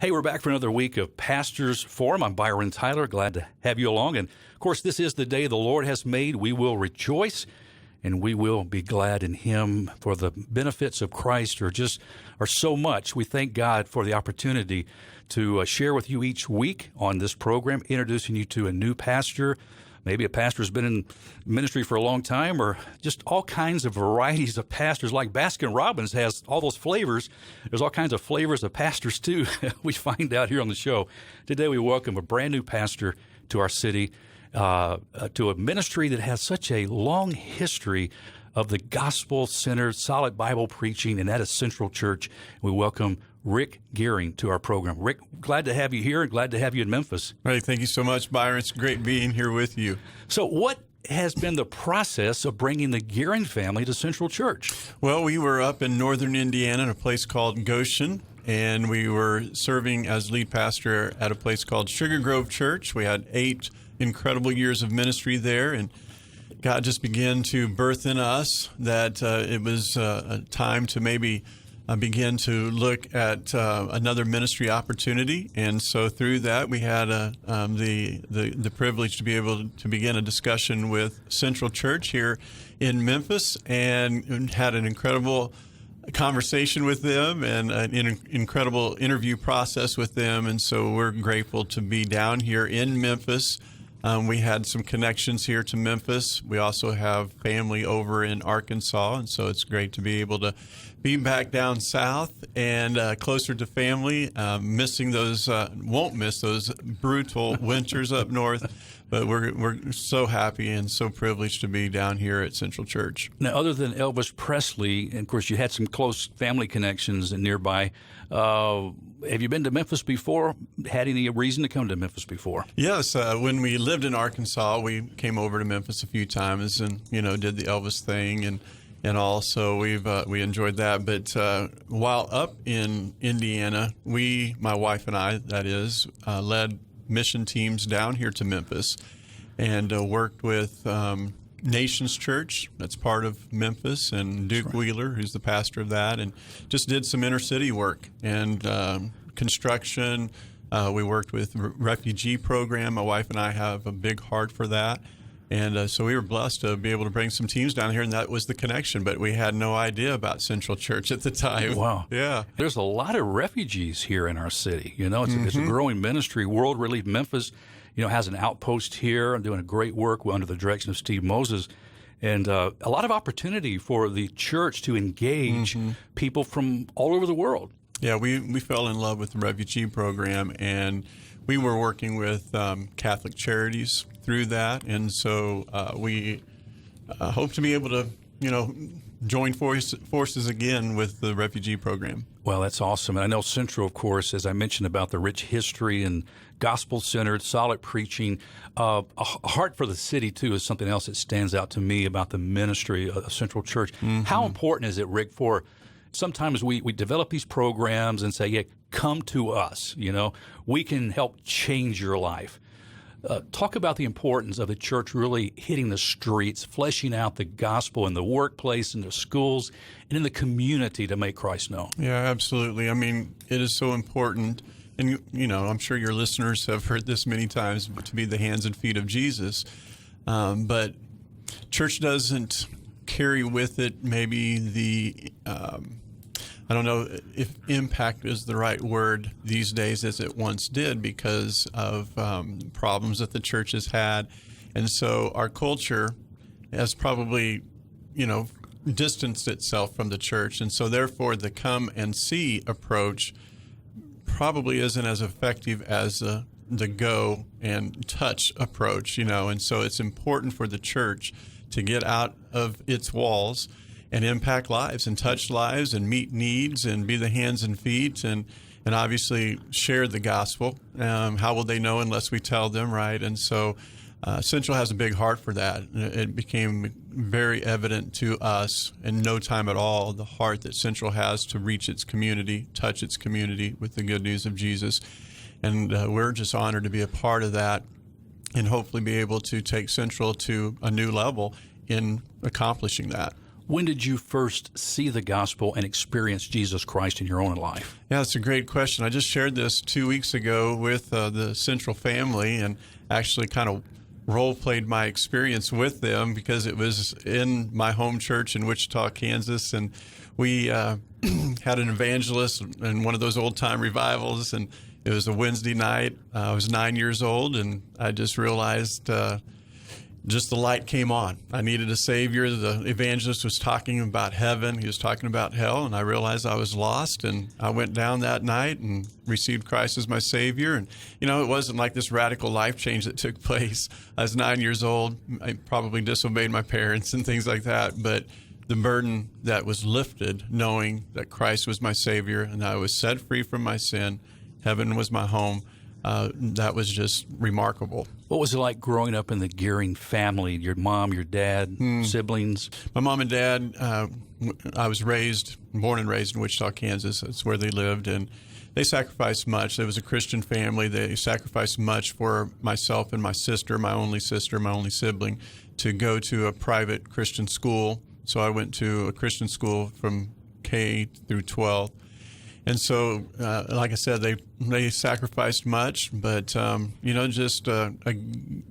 Hey, we're back for another week of Pastors Forum. I'm Byron Tyler. Glad to have you along. And, of course, this is the day the Lord has made. We will rejoice, and we will be glad in Him. For the benefits of Christ are so much. We thank God for the opportunity to share with you each week on this program, introducing you to a new pastor, maybe a pastor who's been in ministry for a long time, or just all kinds of varieties of pastors. Like Baskin-Robbins has all those flavors. There's all kinds of flavors of pastors, too, we find out here on the show. Today we welcome a brand new pastor to our city, to a ministry that has such a long history of the gospel-centered, solid Bible preaching, and that is Central Church. We welcome Rick Gering to our program. Rick, glad to have you here and glad to have you in Memphis. Hey, thank you so much, Byron. It's great being here with you. So what has been the process of bringing the Gering family to Central Church? Well, we were up in northern Indiana in a place called Goshen, and we were serving as lead pastor at a place called Sugar Grove Church. We had 8 incredible years of ministry there, and God just began to birth in us that it was a time to maybe begin to look at another ministry opportunity. And so through that, we had the privilege to be able to begin a discussion with Central Church here in Memphis, and had an incredible conversation with them and an incredible interview process with them. And so we're grateful to be down here in Memphis. We had some connections here to Memphis. We also have family over in Arkansas, and so it's great to be able to be back down south and closer to family. Won't miss those brutal winters up north, but we're so happy and so privileged to be down here at Central Church. Now, other than Elvis Presley, and of course you had some close family connections nearby, have you been to Memphis before? Had any reason to come to Memphis before? Yes. When we lived in Arkansas, we came over to Memphis a few times and, did the Elvis thing and all. So we enjoyed that. But while up in Indiana, my wife and I, that is, led mission teams down here to Memphis and worked with Nations Church, that's part of Memphis, and Duke Wheeler, who's the pastor of that, and just did some inner city work and construction. We worked with refugee program. My wife and I have a big heart for that. And so we were blessed to be able to bring some teams down here, and that was the connection. But we had no idea about Central Church at the time. Wow. Yeah. There's a lot of refugees here in our city. It's a growing ministry. World Relief Memphis, has an outpost here and doing a great work under the direction of Steve Moses. And a lot of opportunity for the church to engage people from all over the world. Yeah, we fell in love with the refugee program, and we were working with Catholic Charities through that. And so we hope to be able to, join forces again with the refugee program. Well, that's awesome. And I know Central, of course, as I mentioned about the rich history and gospel-centered, solid preaching. A heart for the city, too, is something else that stands out to me about the ministry of Central Church. How important is it, Rick, for sometimes we develop these programs and say, yeah, come to us, we can help change your life. Talk about the importance of the church really hitting the streets, fleshing out the gospel in the workplace, in the schools, and in the community to make Christ known. Yeah, absolutely. I mean, it is so important. And, I'm sure your listeners have heard this many times, to be the hands and feet of Jesus. But church doesn't carry with it maybe the I don't know if impact is the right word these days as it once did because of problems that the church has had. And so our culture has probably, distanced itself from the church. And so therefore the come and see approach probably isn't as effective as the go and touch approach, And so it's important for the church to get out of its walls and impact lives and touch lives and meet needs and be the hands and feet and obviously share the gospel. How will they know unless we tell them, right? And so Central has a big heart for that. It became very evident to us in no time at all the heart that Central has to reach its community, touch its community with the good news of Jesus. And we're just honored to be a part of that and hopefully be able to take Central to a new level in accomplishing that. When did you first see the gospel and experience Jesus Christ in your own life? Yeah, that's a great question. I just shared this 2 weeks ago with the Central family and actually kind of role-played my experience with them because it was in my home church in Wichita, Kansas, and we had an evangelist in one of those old-time revivals, and it was a Wednesday night. I was 9 years old, and I just realized just the light came on. I needed a Savior. The evangelist was talking about heaven. He was talking about hell, and I realized I was lost, and I went down that night and received Christ as my Savior. And, it wasn't like this radical life change that took place. I was 9 years old. I probably disobeyed my parents and things like that, but the burden that was lifted, knowing that Christ was my Savior and I was set free from my sin, heaven was my home, that was just remarkable. What was it like growing up in the Gering family? Your mom, your dad, siblings? My mom and dad, I was born and raised in Wichita, Kansas. That's where they lived, and they sacrificed much. It was a Christian family. They sacrificed much for myself and my sister, my only sibling, to go to a private Christian school. So I went to a Christian school from K through 12. And so, like I said, they sacrificed much, but, just a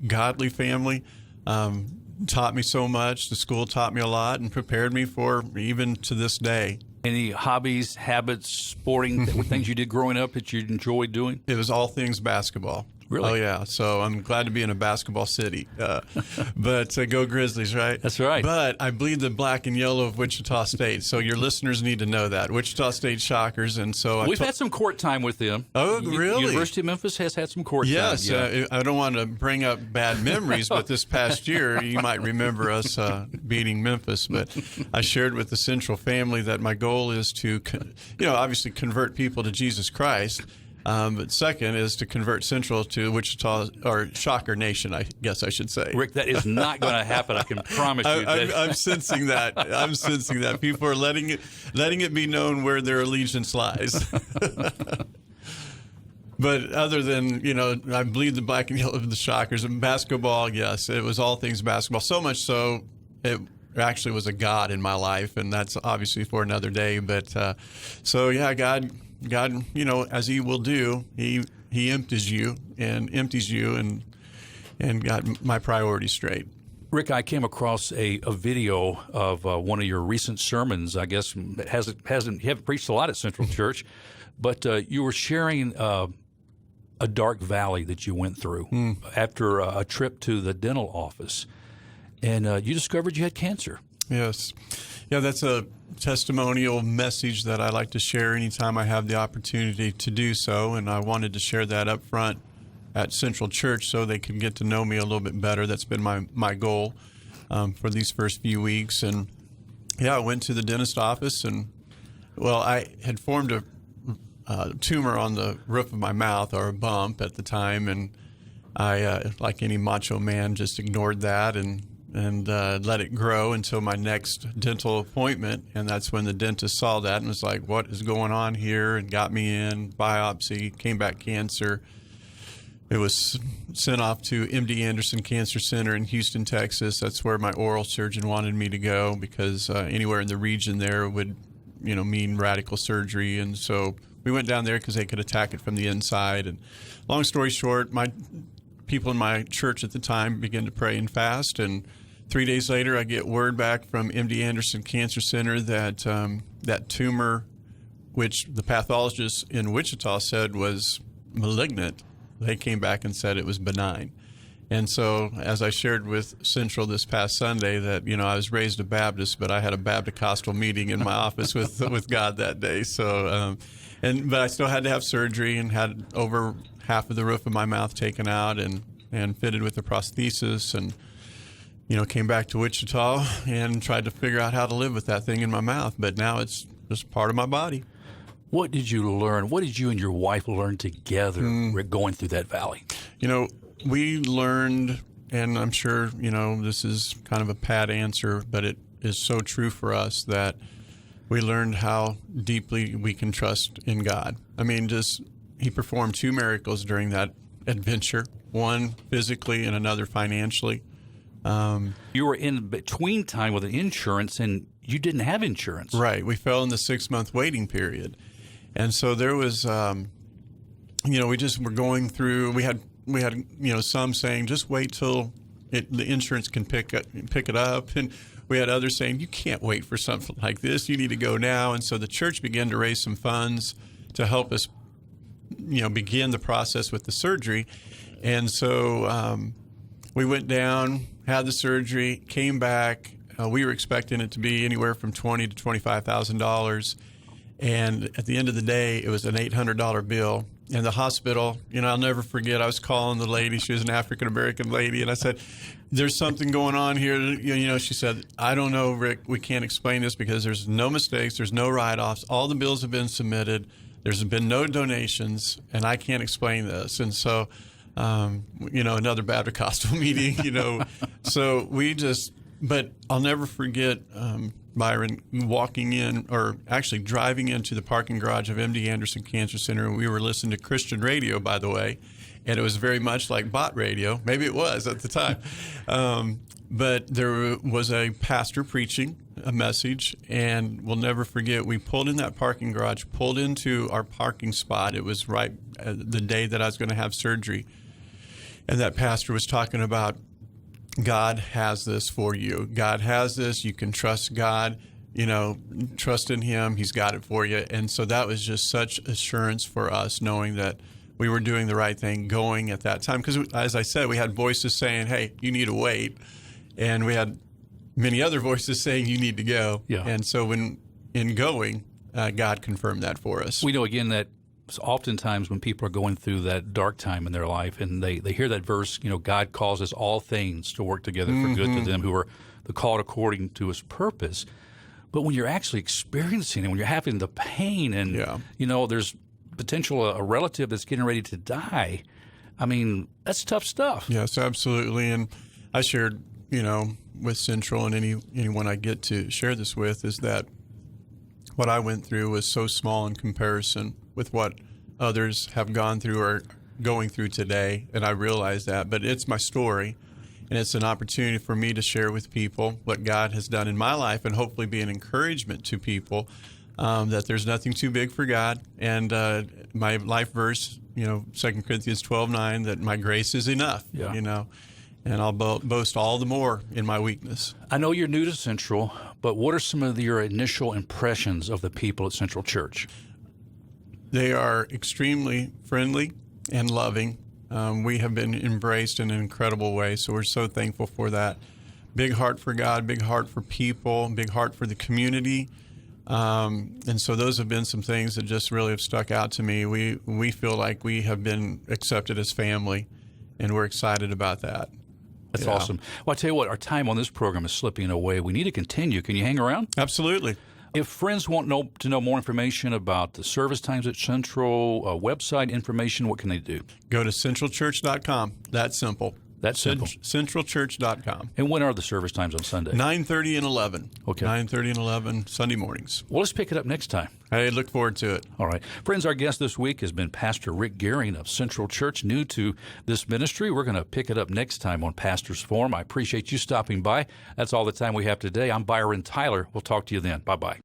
godly family taught me so much. The school taught me a lot and prepared me for even to this day. Any hobbies, habits, sporting things you did growing up that you enjoyed doing? It was all things basketball. Really? Oh, yeah. So I'm glad to be in a basketball city. But go Grizzlies, right? That's right. But I bleed the black and yellow of Wichita State. So your listeners need to know that. Wichita State Shockers. And so we've had some court time with them. Oh, really? University of Memphis has had some court yes, time. Yes. I don't want to bring up bad memories, but this past year, you might remember us beating Memphis. But I shared with the Central family that my goal is to, obviously convert people to Jesus Christ. But second is to convert Central to Wichita, or Shocker Nation, I guess I should say. Rick, that is not going to happen. I can promise you. I'm sensing that. I'm sensing that people are letting it be known where their allegiance lies. But other than, I bleed the black and yellow of the Shockers. And basketball, yes, it was all things basketball. So much so, it actually was a God in my life, and that's obviously for another day. But God, as He will do, He empties you and got my priorities straight. Rick, I came across a video of one of your recent sermons. I guess you haven't preached a lot at Central Church, but you were sharing a dark valley that you went through after a trip to the dental office, and you discovered you had cancer. Yes. Yeah, that's a testimonial message that I like to share anytime I have the opportunity to do so, and I wanted to share that up front at Central Church so they can get to know me a little bit better. That's been my goal for these first few weeks. And, I went to the dentist office, and, I had formed a tumor on the roof of my mouth, or a bump at the time, and I, like any macho man, just ignored that and let it grow until my next dental appointment. And that's when the dentist saw that and was like, what is going on here? And got me in, biopsy, came back cancer. It was sent off to MD Anderson Cancer Center in Houston, Texas. That's where my oral surgeon wanted me to go because anywhere in the region there would, mean radical surgery. And so we went down there because they could attack it from the inside. And long story short, my people in my church at the time began to pray and fast, and 3 days later I get word back from MD Anderson Cancer Center that that tumor, which the pathologist in Wichita said was malignant, they came back and said it was benign. And so, as I shared with Central this past Sunday, that I was raised a Baptist, but I had a Baptist-Costal meeting in my office with God that day. So, but I still had to have surgery and had over half of the roof of my mouth taken out and fitted with a prosthesis, and came back to Wichita and tried to figure out how to live with that thing in my mouth. But now it's just part of my body. What did you learn? What did you and your wife learn together going through that valley? We learned, and I'm sure, this is kind of a pat answer, but it is so true for us, that we learned how deeply we can trust in God. I mean, He performed 2 miracles during that adventure, one physically and another financially. You were in between time with an insurance, and you didn't have insurance. Right. We fell in the 6-month waiting period. And so there was, we just were going through, we had, some saying, just wait till the insurance can pick it up. And we had others saying, you can't wait for something like this. You need to go now. And so the church began to raise some funds to help us, begin the process with the surgery. And so we went down, had the surgery, came back. We were expecting it to be anywhere from $20,000 to $25,000. And at the end of the day, it was an $800 bill. And the hospital, I'll never forget, I was calling the lady. She was an African-American lady. And I said, there's something going on here. She said, I don't know, Rick, we can't explain this because there's no mistakes. There's no write-offs. All the bills have been submitted. There's been no donations, and I can't explain this. And so, another Baptist Costal meeting, So but I'll never forget, Byron, walking in, or actually driving into the parking garage of MD Anderson Cancer Center, and we were listening to Christian radio, by the way, and it was very much like bot radio. Maybe it was at the time. But there was a pastor preaching a message, and we'll never forget, we pulled in that parking garage, pulled into our parking spot. It was right the day that I was going to have surgery. And that pastor was talking about, God has this for you. God has this. You can trust God, trust in Him. He's got it for you. And so that was just such assurance for us, knowing that we were doing the right thing going at that time. Because, as I said, we had voices saying, hey, you need to wait. And we had many other voices saying you need to go. Yeah. And so in going, God confirmed that for us. We know, again, that oftentimes when people are going through that dark time in their life and they hear that verse, God causes all things to work together for good to them who are the called according to His purpose. But when you're actually experiencing it, when you're having the pain and, there's potential a relative that's getting ready to die, that's tough stuff. Yes, absolutely. And I shared, with Central and anyone I get to share this with, is that what I went through was so small in comparison with what others have gone through or going through today, and I realize that. But it's my story, and it's an opportunity for me to share with people what God has done in my life and hopefully be an encouragement to people that there's nothing too big for God. And my life verse, 2 Corinthians 12:9, that my grace is enough, and I'll boast all the more in my weakness. I know you're new to Central, but what are some of your initial impressions of the people at Central Church? They are extremely friendly and loving. We have been embraced in an incredible way, so we're so thankful for that. Big heart for God, big heart for people, big heart for the community. And so those have been some things that just really have stuck out to me. We feel like we have been accepted as family, and we're excited about that. That's awesome. Well, I tell you what, our time on this program is slipping away. We need to continue. Can you hang around? Absolutely. If friends want to know more information about the service times at Central, website information, what can they do? Go to centralchurch.com. That's simple. That's simple. Centralchurch.com. And when are the service times on Sunday? 9:30 and 11. Okay. 9:30 and 11 Sunday mornings. Well, let's pick it up next time. I look forward to it. All right. Friends, our guest this week has been Pastor Rick Gering of Central Church, new to this ministry. We're going to pick it up next time on Pastor's Forum. I appreciate you stopping by. That's all the time we have today. I'm Byron Tyler. We'll talk to you then. Bye-bye.